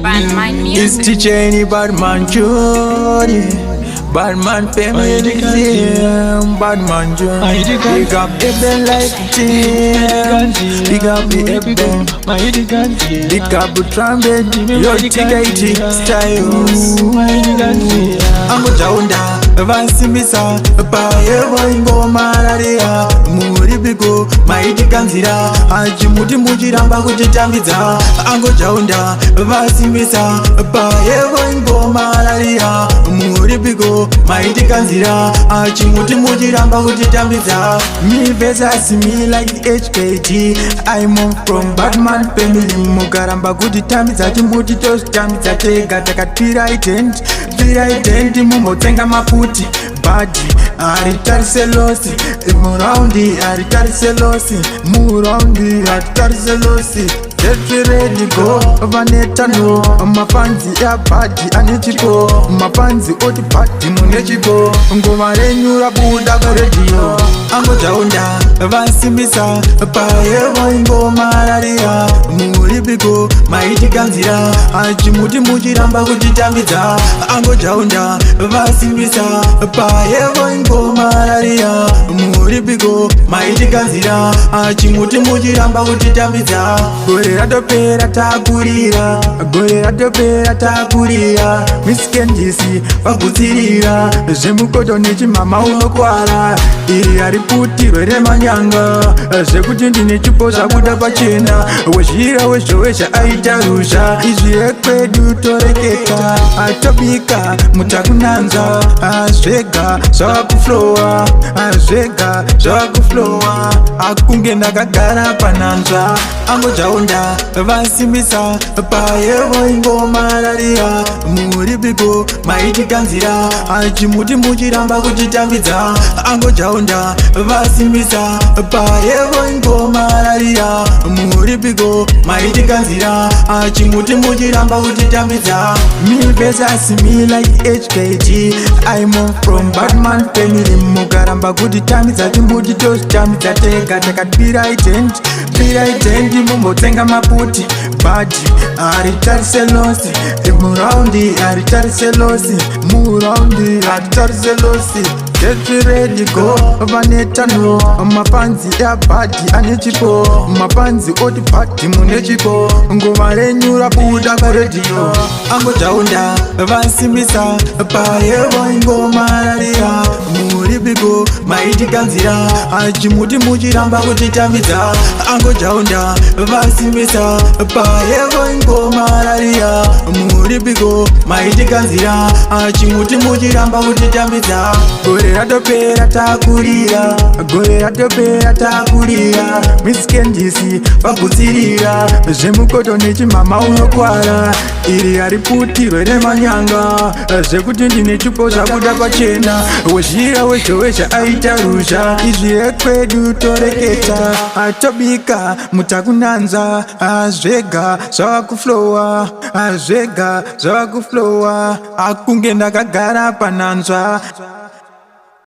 It's Tchain, Batman Johnny, Batman family, Batman Johnny. Big up every life team, big up every big up the trumpet, your ticket style. Ango jaunda, vansimbisa, paevo ingoma raria, muribigo, vaitiganzira, achimuti muchiramba kuchitambidza. Ango jaunda, vansimbisa, paevo ingoma raria, muribigo, vaitiganzira, achimuti muchiramba kuchitambidza. Me versus me like HKT, I'm from Batman family, mukaramba kutitambidza, chimuti tositambidza tega takatira identi mumotenga maputi badi aritarise losi muraundi aritarise losi muraundi aritarise losi. Get ready go vanetano mapanzi ya badi anechipo mapanzi oti badi munechipo ngoma renyu rabuda kuredio. Ango jaunda vansimbisa paevo ingoma raria muribigo maitiganzira achimuti muchiramba kuchitambidza. Ango jaunda vansimbisa paevo ingoma raria muribigo maitiganzira achimuti muchiramba kuchitambidza. Gore ratopera takurira, gore ratopera takurira, miskenjisi vagutsirira zvemukoto nechimama unokwara. Iri hariputirwe remanyanga zvekuti ndine chipo zvakuda pachena, wezhira wezhowezha aita rusha. Izvi ekwedu toreketa atobika mutakunanza zvega zvakuflowa, zvega zvakuflowa akunge ndakagara pananzva. Ango jaunda vansimbisa paevo ingoma raria muribigo maitiganzira achimuti muchiramba kuchitambidza. Ango jaunda vansimbisa paevo ingoma raria muribigo maitiganzira achimuti muchiramba kuchitambidza. Me versus me like HKT, I'm from Batman family, mukaramba kutitambidza chimuti tositambidza tega takatira identi mumotenga maputi badi aritarise losi muraundi aritarise losi muraundi aritarise losi. Get ready go vanetano mapanzi ya badi anechipo mapanzi oti badi munechipo ngoma renyu rabuda kuredio. Ango jaunda vansimbisa paevo ingoma raria muribigo maitiganzira achimuti muchiramba kuchitambidza. Ango jaunda vansimbisa paevo ingoma raria muribigo maitiganzira achimuti muchiramba kuchitambidza. Gore ratopera takurira, gore ratopera takurira, miskenjisi vagutsirira zvemukoto nechimama unokwara. Iri hariputirwe remanyanga zvekuti ndine chipo zvakuda pachena, wezhira wezhowezha aita rusha. Izvi ekwedu toreketa atobika mutakunanza zvega zvakuflowa, zvega zvakuflowa akunge ndakagara pananzva.